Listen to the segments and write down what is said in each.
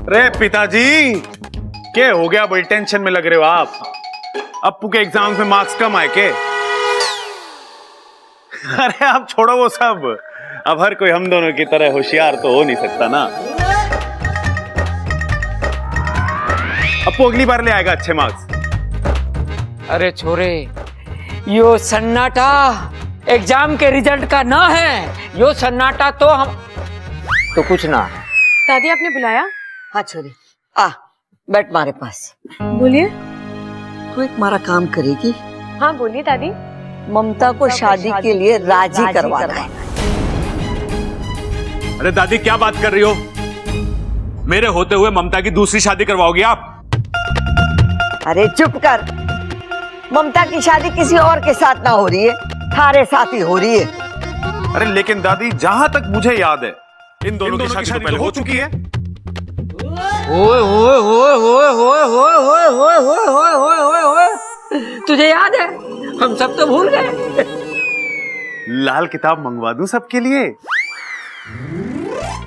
रे पिताजी, क्या हो गया? बड़ी टेंशन में लग रहे हो आप। अप्पू के एग्जाम में मार्क्स कम आए के? अरे आप छोड़ो वो सब। अब हर कोई हम दोनों की तरह होशियार तो हो नहीं सकता ना। अप्पू अगली बार ले आएगा अच्छे मार्क्स। अरे छोरे, यो सन्नाटा एग्जाम के रिजल्ट का ना है। यो सन्नाटा तो हम तो कुछ ना है। दादी आपने बुलाया? हाँ छोरी, आ बैठ मारे पास। बोलिए। तू एक मारा काम करेगी? हाँ बोलिए दादी। ममता को शादी के लिए राजी करवाना है। अरे दादी क्या बात कर रही हो? मेरे होते हुए ममता की दूसरी शादी करवाओगी आप? अरे चुप कर। ममता की शादी किसी और के साथ ना हो रही है, थारे साथ ही हो रही है। अरे लेकिन दादी, जहां तक मुझे याद है इन दोनों की शादी तो पहले हो चुकी है। ओए ओए ओए ओए ओए ओए ओए ओए ओए ओए ओए ओए, तुझे याद है? हम सब तो भूल गए। लाल किताब मंगवा दूं सबके लिए?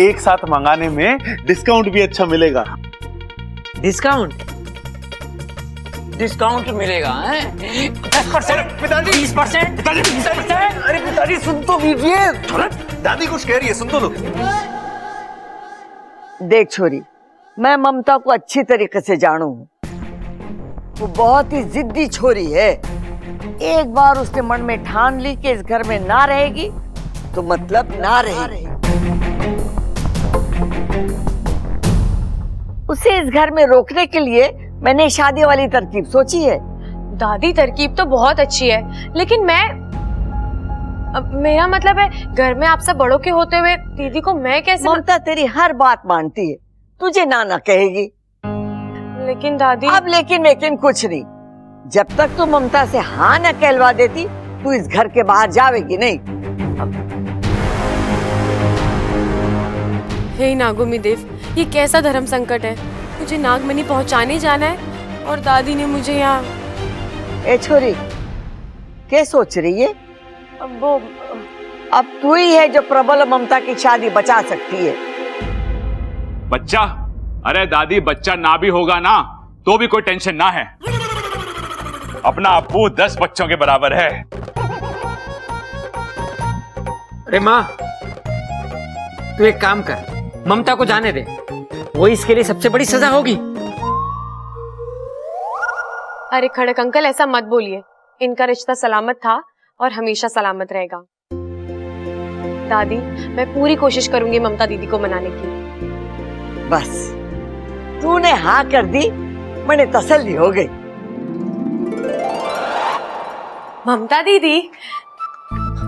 एक साथ मंगाने में डिस्काउंट भी अच्छा मिलेगा। डिस्काउंट? डिस्काउंट मिलेगा हैं? 10%, 20%, 20%। अरे पिताजी सुन तो लीजिए। दादी कुछ कह रही है, सुन तो लो। देख छोरी, मैं ममता को अच्छी तरीके से जानू हूँ। वो बहुत ही जिद्दी छोरी है। एक बार उसने मन में ठान ली कि इस घर में ना रहेगी तो मतलब ना रहेगी। उसे इस घर में रोकने के लिए मैंने शादी वाली तरकीब सोची है। दादी तरकीब तो बहुत अच्छी है, लेकिन मेरा मतलब है घर में आप सब बड़ों के होते हुए दीदी को मैं कैसे? ममता तेरी हर बात मानती है, तुझे ना कहेगी। लेकिन दादी। अब लेकिन कुछ नहीं। जब तक तू ममता से हाँ न कहलवा देती, तू इस घर के बाहर जावेगी नहीं। हे नागुमी देव, ये कैसा धर्म संकट है? मुझे नागमणि पहुंचाने जाना है और दादी ने मुझे यहाँ। ए छोरी, क्या सोच रही है? अब तू ही है जो प्रबल ममता की शादी बचा सकती है। बच्चा? अरे दादी, बच्चा ना भी होगा ना तो भी कोई टेंशन ना है। अपना अप्पू 10 बच्चों के बराबर है। अरे माँ, तू एक काम कर, ममता को जाने दे। वो इसके लिए सबसे बड़ी सजा होगी। अरे खड़क अंकल, ऐसा मत बोलिए। इनका रिश्ता सलामत था और हमेशा सलामत रहेगा। दादी, मैं पूरी कोशिश करूंगी ममता दीदी को मनाने की। बस तूने हाँ कर दी, मैंने तसल्ली हो गई। ममता दीदी,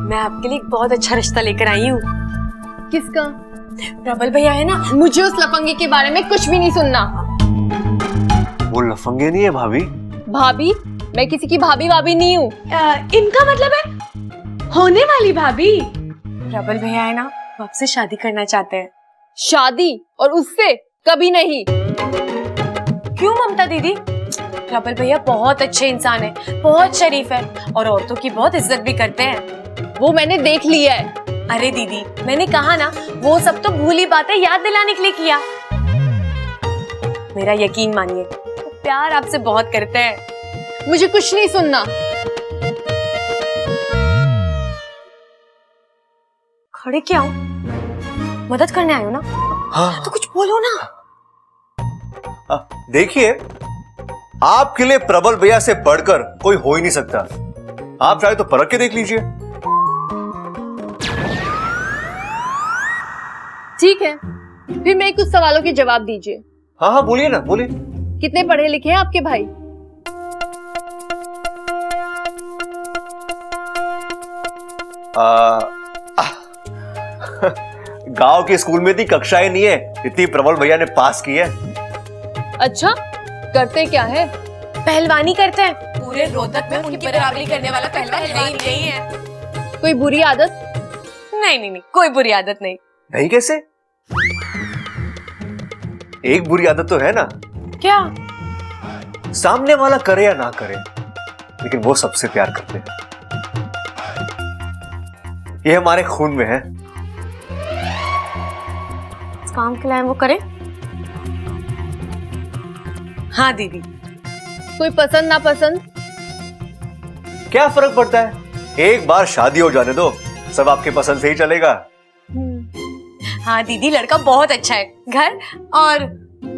मैं आपके लिए एक बहुत अच्छा रिश्ता लेकर आई हूँ। किसका? प्रबल भैया है ना। मुझे उस लफंगे के बारे में कुछ भी नहीं सुनना। वो लफंगे नहीं है भाभी। भाभी? मैं किसी की भाभी भाभी नहीं हूँ। इनका मतलब है होने वाली भाभी। प्रबल भैया है ना, वो आपसे शादी करना चाहते हैं। शादी? और उससे? कभी नहीं। क्यों ममता दीदी? प्रबल भैया बहुत अच्छे इंसान है, बहुत शरीफ है और औरतों की बहुत इज्जत भी करते हैं। वो मैंने देख लिया है। अरे दीदी, मैंने कहा ना, वो सब तो भूली बातें याद दिलाने के लिए किया। मेरा यकीन मानिए, वो प्यार आपसे बहुत करते हैं। मुझे कुछ नहीं सुनना। खड़े क्या हो? मदद करने आए हो ना? हाँ। तो कुछ बोलो ना। देखिए, आपके लिए प्रबल भैया से बढ़कर कोई हो ही नहीं सकता। आप चाहे तो परख के देख लीजिए। ठीक है, फिर मेरे कुछ सवालों के जवाब दीजिए। हाँ हाँ, बोलिए ना, बोलिए। कितने पढ़े लिखे हैं आपके भाई? गांव के स्कूल में इतनी कक्षाएं नहीं है इतनी प्रबल भैया ने पास की है। अच्छा, करते क्या है? पहलवानी करते हैं। पूरे रोहतक में उनकी बराबरी करने वाला पहलवान नहीं है। कोई बुरी आदत? नहीं, कोई बुरी आदत नहीं। नहीं कैसे? एक बुरी आदत तो है ना। क्या? सामने वाला करे या ना करे, लेकिन वो सबसे प्यार करते हैं। ये हमारे खून में है। काम के लिए वो करे। हाँ दीदी। कोई पसंद ना पसंद? क्या फर्क पड़ता है, एक बार शादी हो जाने दो, सब आपके पसंद से ही चलेगा। हाँ दीदी, लड़का बहुत अच्छा है, घर और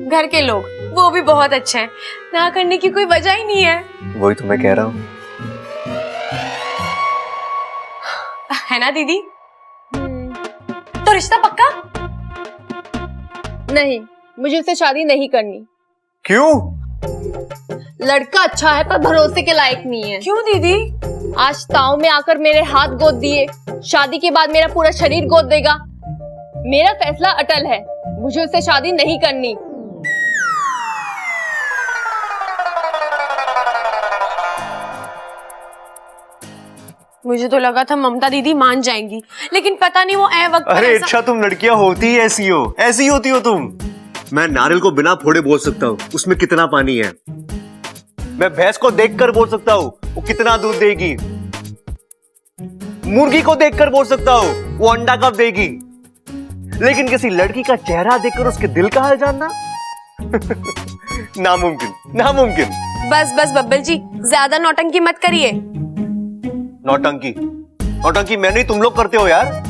घर के लोग वो भी बहुत अच्छे हैं, ना करने की कोई वजह ही नहीं है। वही तो मैं कह रहा हूँ। है ना दीदी? तो रिश्ता पक्का? नहीं, मुझे उससे शादी नहीं करनी। क्यों? लड़का अच्छा है पर भरोसे के लायक नहीं है। क्यों दीदी? आज ताऊ में आकर मेरे हाथ गोद दिए, शादी के बाद मेरा पूरा शरीर गोद देगा। मेरा फैसला अटल है, मुझे उससे शादी नहीं करनी। मुझे तो लगा था ममता दीदी मान जाएंगी, लेकिन पता नहीं वो ए वक्त पर अरे ऐसा... अच्छा, तुम लड़कियां होती ही ऐसी हो, ऐसी होती हो तुम। मैं नारियल को बिना फोड़े बोल सकता हूँ उसमें कितना पानी है। मैं भैंस को देखकर बोल सकता हूँ वो कितना दूध देगी। मुर्गी को देखकर बोल सकता हूँ वो अंडा कब देगी। लेकिन किसी लड़की का चेहरा देखकर उसके दिल का हाल जानना नामुमकिन, नामुमकिन। बस बस बब्बल जी, ज्यादा नौटंकी मत करिए। नौटंकी? नौटंकी मैं नहीं, तुम लोग करते हो यार।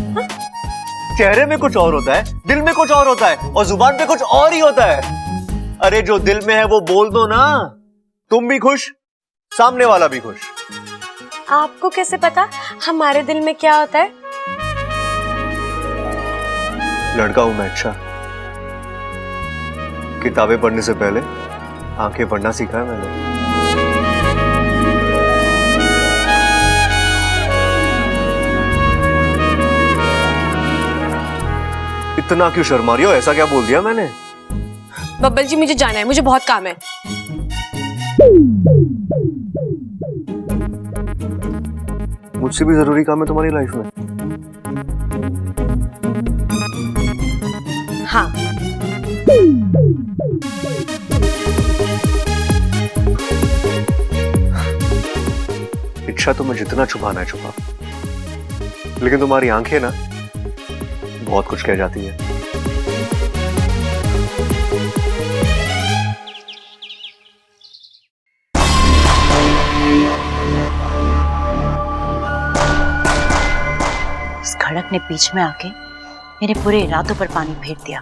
चेहरे में कुछ और होता है, दिल में कुछ और होता है, और जुबान पे कुछ और ही होता है। अरे जो दिल में है वो बोल दो ना, तुम भी खुश, सामने वाला भी खुश। आपको कैसे पता हमारे दिल में क्या होता है? लड़का हूं मैं, अच्छा। किताबें पढ़ने से पहले आंखें पढ़ना सीखा है मैंने। इतना क्यों शर्मा रही हो? ऐसा क्या बोल दिया मैंने? बब्बल जी मुझे जाना है, मुझे बहुत काम है। मुझसे भी जरूरी काम है तुम्हारी लाइफ में? हाँ। इच्छा तुम्हें जितना छुपाना है छुपा, लेकिन तुम्हारी आंखें ना बहुत कुछ कह जाती है। उस खड़क ने बीच में आके मेरे पूरे इरादों पर पानी फेर दिया।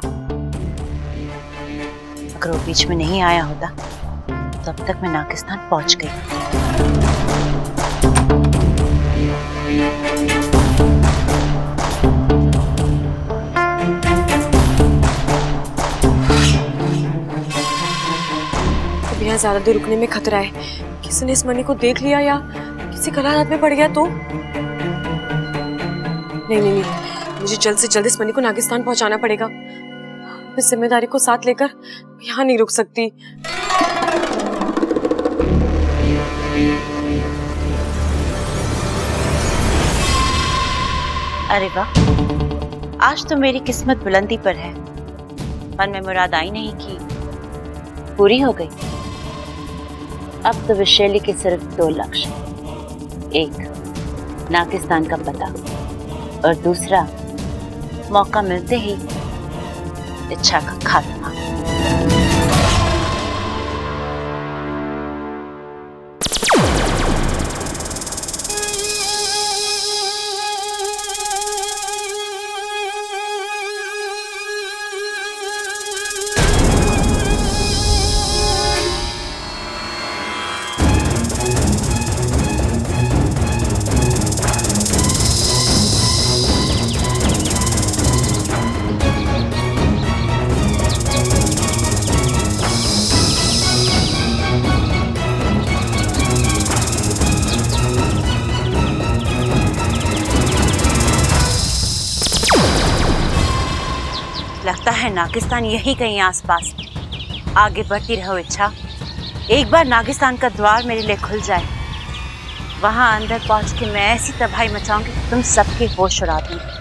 अगर वो बीच में नहीं आया होता तो अब तक मैं नाकिस्तान पहुंच गई होती। अब यहाँ ज्यादा देर रुकने में खतरा है, किसी ने इस मनी को देख लिया या किसी गलत हाथ में पड़ गया तो। नहीं नहीं नहीं, मुझे जल्द से जल्द इस मनी को नागिस्तान पहुंचाना पड़ेगा। इस जिम्मेदारी को साथ लेकर यहाँ नहीं रुक सकती। अरे वाह, आज तो मेरी किस्मत बुलंदी पर है। मन में मुराद आई नहीं की पूरी हो गई। अब तो विशैली के सिर्फ 2 लक्ष्य, एक नागिस्तान का पता और दूसरा मौका मिलते ही इच्छा का खात्मा। लगता है नागिस्तान यही कहीं आसपास। आगे बढ़ती रहो इच्छा, एक बार नागिस्तान का द्वार मेरे लिए खुल जाए, वहां अंदर पहुंच के मैं ऐसी तबाही मचाऊंगी तुम सबके होश उड़ा दूंगी।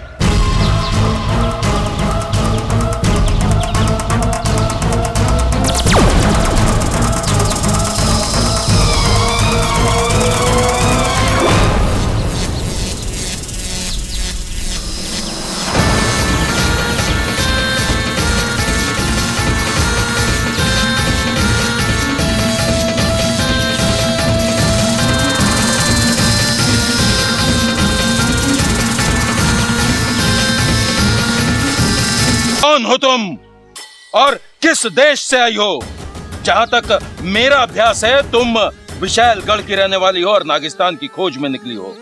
कौन हो तुम और किस देश से आई हो? जहां तक मेरा अभ्यास है, तुम विशालगढ़ की रहने वाली हो और नागिस्तान की खोज में निकली हो।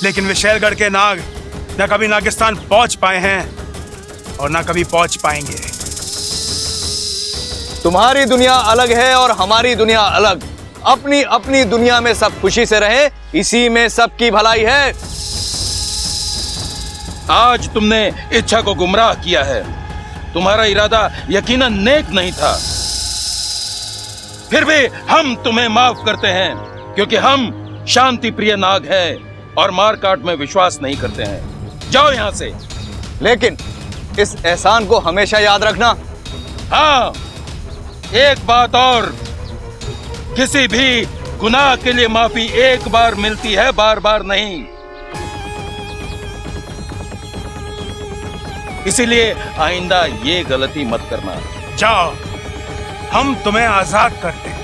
लेकिन विशालगढ़ के नाग न कभी नागिस्तान पहुंच पाए हैं और न कभी पहुंच पाएंगे। तुम्हारी दुनिया अलग है और हमारी दुनिया अलग। अपनी अपनी दुनिया में सब खुशी से रहे, इसी में सबकी भलाई है। आज तुमने इच्छा को गुमराह किया है। तुम्हारा इरादा यकीनन नेक नहीं था। फिर भी हम तुम्हें माफ करते हैं, क्योंकि हम शांति प्रिय नाग हैं और मार काट में विश्वास नहीं करते हैं। जाओ यहां से। लेकिन इस एहसान को हमेशा याद रखना। हाँ, एक बात और, किसी भी गुनाह के लिए माफी एक बार मिलती है, बार बार नहीं। इसीलिए आइंदा ये गलती मत करना। जाओ, हम तुम्हें आजाद करते हैं।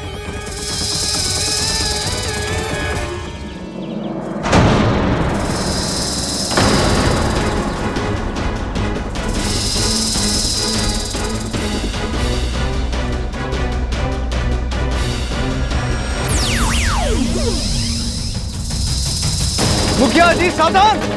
मुखिया जी सावधान।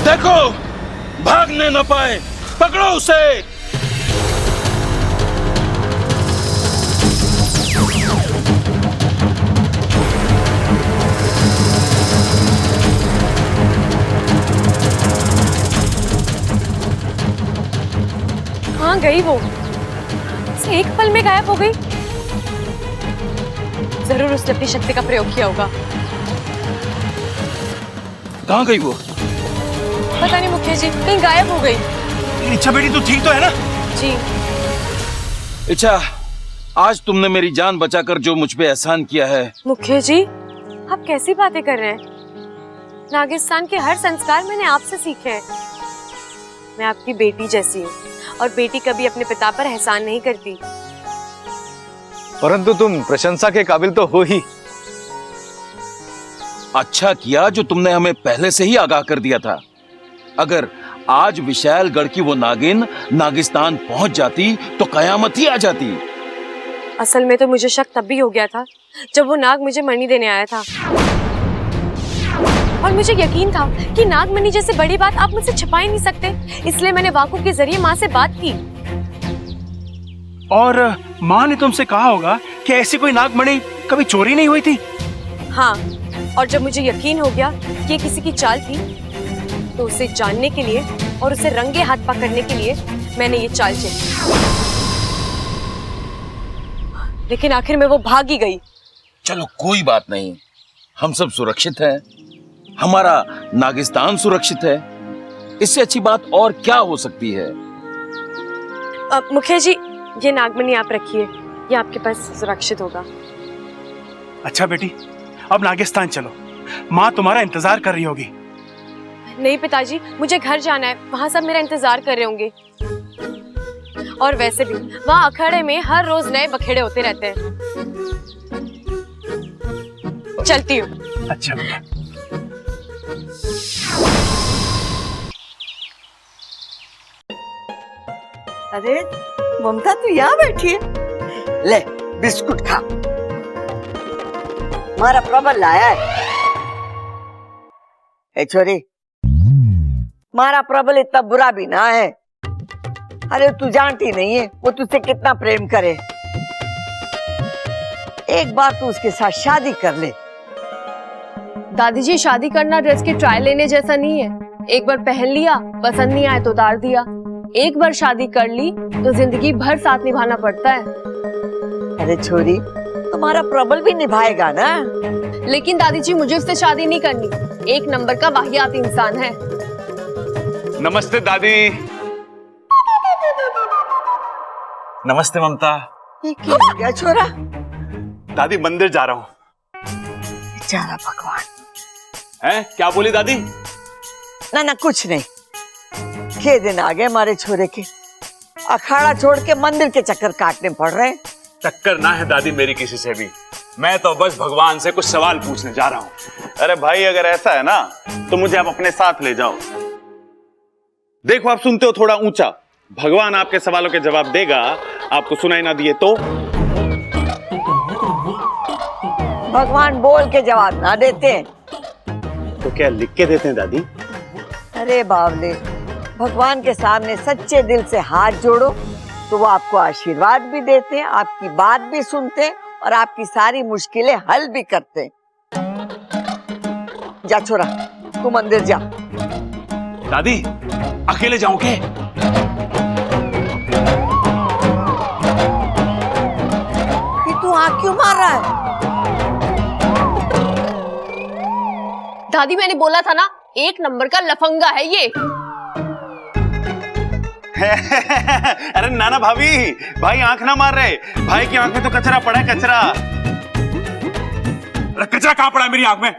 देखो, भागने न पाए, पकड़ो उसे। कहाँ गई वो? एक पल में गायब हो गई। जरूर उसने अपनी शक्ति का प्रयोग किया होगा। कहाँ गई वो? पता नहीं मुखिया जी, कहीं गायब हो गई। इच्छा बेटी तू ठीक तो है ना? जी। इच्छा, आज तुमने मेरी जान बचाकर जो मुझ पे एहसान किया है। मुखिया जी, आप कैसी बातें कर रहे हैं? नागिस्तान के हर संस्कार मैंने आपसे सीखे हैं। मैं आपकी बेटी जैसी हूँ और बेटी कभी अपने पिता पर एहसान नहीं करती। परंतु तुम प्रशंसा के काबिल तो हो ही। अच्छा किया जो तुमने हमें पहले से ही आगाह कर दिया था। अगर आज विशालगढ़ की वो नागिन नागिस्तान पहुंच जाती तो कयामत ही आ जाती। असल में तो मुझे शक तब भी हो गया था जब वो नाग मुझे मणि देने आया था, और मुझे यकीन था कि नागमणि जैसे बड़ी बात आप मुझसे छिपा ही नहीं सकते। इसलिए मैंने वाकु के जरिए माँ से बात की। और माँ ने तुमसे कहा होगा कि ऐसी कोई नागमणि कभी चोरी नहीं हुई थी। हाँ, और जब मुझे यकीन हो गया कि ये किसी की चाल थी, तो उसे जानने के लिए और उसे रंगे हाथ पकड़ने के लिए मैंने ये चाल चली। लेकिन आखिर में वो भाग ही गई। चलो कोई बात नहीं, हम सब सुरक्षित हैं, हमारा नागिस्तान सुरक्षित है। इससे अच्छी बात और क्या हो सकती है? मुखिया जी, ये नागमणि आप रखिए, ये आपके पास सुरक्षित होगा। अच्छा बेटी, अब नागिस्तान चलो, माँ तुम्हारा इंतजार कर रही होगी। नहीं पिताजी, मुझे घर जाना है, वहाँ सब मेरा इंतजार कर रहे होंगे। और वैसे भी वहाँ अखाड़े में हर रोज नए बखेड़े होते रहते हैं। चलती हूँ। अच्छा बेटा। अरे ममता तू यहाँ बैठी है, ले बिस्कुट खा। मारा प्रबल लाया है। ए छोरी, मारा प्रबल इतना बुरा भी ना है। अरे तू जानती नहीं है वो तुझसे कितना प्रेम करे। एक बार तू उसके साथ शादी कर ले। दादी जी, शादी करना ड्रेस के ट्रायल लेने जैसा नहीं है। एक बार पहन लिया, पसंद नहीं आया तो उतार दिया। एक बार शादी कर ली तो जिंदगी भर साथ निभाना पड़ता है। अरे छोरी, तुम्हारा प्रबल भी निभाएगा ना। लेकिन दादी जी, मुझे उससे शादी नहीं करनी। एक नंबर का वाहियात इंसान है। नमस्ते दादी। नमस्ते ममता। ये क्या छोरा? दादी, मंदिर जा रहा हूँ। बेचारा भगवान, हैं? क्या बोली दादी? ना कुछ नहीं। के दिन आ गए हमारे छोरे के, अखाड़ा छोड़ के मंदिर के चक्कर काटने पड़ रहे हैं। टक्कर ना है दादी मेरी किसी से भी। मैं तो बस भगवान से कुछ सवाल पूछने जा रहा हूँ। अरे भाई, अगर ऐसा है ना तो मुझे आप अपने साथ ले जाओ। देखो, आप सुनते हो थोड़ा ऊंचा, भगवान आपके सवालों के जवाब देगा, आपको सुनाई ना दिए तो? भगवान बोल के जवाब ना देते हैं तो क्या लिख के देते हैं दादी? अरे बावले, भगवान के सामने सच्चे दिल से हाथ जोड़ो तो वो आपको आशीर्वाद भी देते हैं, आपकी बात भी सुनते हैं और आपकी सारी मुश्किलें हल भी करते हैं। जा छोरा, तू मंदिर जा। दादी अकेले जाऊं के? तू आँख क्यों मार रहा है? दादी मैंने बोला था ना, एक नंबर का लफंगा है ये। अरे नाना भाभी, भाई आंख ना मार रहे, भाई की आंख में तो कचरा पड़ा है, कचरा। अरे कचरा कहाँ पड़ा है मेरी आंख में?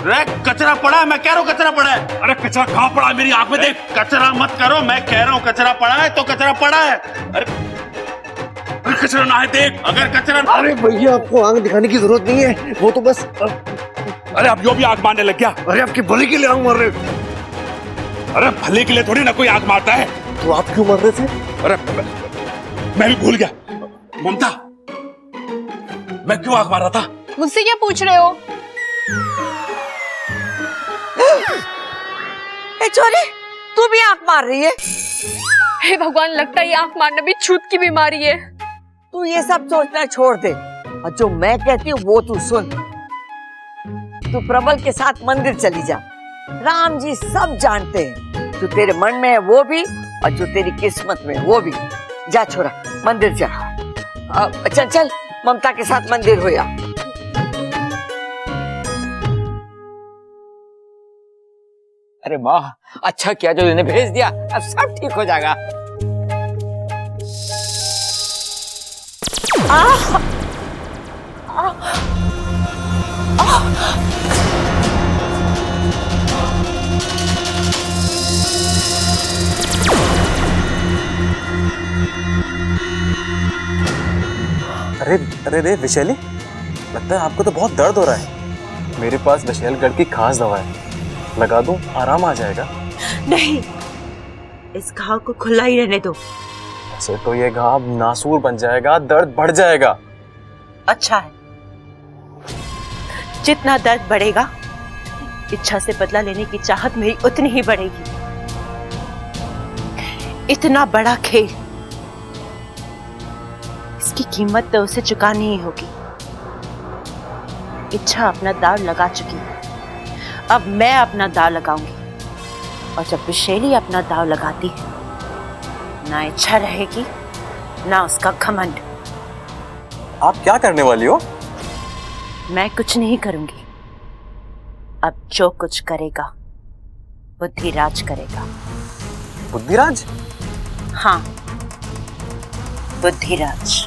अरे कचरा पड़ा है, मैं कह रहा हूँ कचरा पड़ा है। अरे कचरा कहाँ पड़ा है मेरी आंख में? देख। कचरा मत करो, मैं कह रहा हूँ कचरा पड़ा है तो कचरा पड़ा है। अरे कचरा ना है, देख। अगर कचरा, अरे भैया, आपको आंख दिखाने की जरूरत नहीं है, वो तो बस। अरे अब यो भी आंख मारने लग गया। अरे आपके भले के लिए आंख मार रहे। अरे भले के लिए थोड़ी ना कोई आंख मारता है। तो आप क्यों मार रहे थे? अरे मैं भी भूल गया। ममता, मैं क्यों आंख मार रहा था? मुझसे क्या पूछ रहे हो? ए छोरी, तू भी आंख मार रही है? हे भगवान, लगता है ये आंख मारना भी छूत की बीमारी है। तू ये सब सोचना छोड़ दे और जो मैं कहती हूँ वो तू सुन। तू प्रबल के साथ मंदिर चली जा। राम जी सब जानते हैं, जो तेरे मन में है वो भी और जो तेरी किस्मत में है वो भी। जा छोरा, मंदिर जा। चल चल, ममता के साथ मंदिर हो या। अरे माँ, अच्छा किया जो इन्हें भेज दिया, अब सब ठीक हो जाएगा। अरे अरे रे विशैली, लगता है आपको तो बहुत दर्द हो रहा है। मेरे पास विशैलगढ़ की खास दवा है, लगा दूं, आराम आ जाएगा। नहीं, इस घाव को खुला ही रहने दो। ऐसे तो ये घाव नासूर बन जाएगा, दर्द बढ़ जाएगा। अच्छा है, जितना दर्द बढ़ेगा, इच्छा से बदला लेने की चाहत मेरी उतनी ही बढ़ेगी। इतना बड़ा खेल, इसकी कीमत तो उसे चुकानी ही होगी। इच्छा अपना दाव लगा चुकी है, अब मैं अपना दाव लगाऊंगी। और जब विशैली अपना दाव लगाती है, ना इच्छा रहेगी ना उसका घमंड। आप क्या करने वाली हो? मैं कुछ नहीं करूंगी, अब जो कुछ करेगा बुद्धिराज करेगा। बुद्धिराज? हाँ, बुद्धिराज।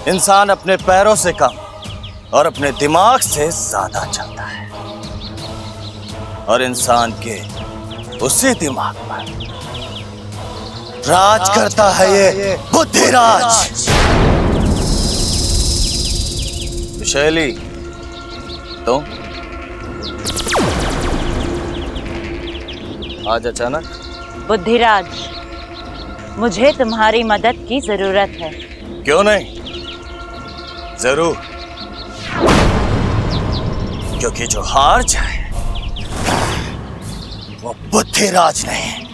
इंसान अपने पैरों से कम और अपने दिमाग से ज्यादा चलता है, और इंसान के उसी दिमाग पर राज करता है ये बुद्धिराज। विशैली, तुम आज अचानक? बुद्धिराज, मुझे तुम्हारी मदद की जरूरत है। क्यों नहीं, जरूर। क्योंकि जो हार जाए वो बुद्धिराज नहीं,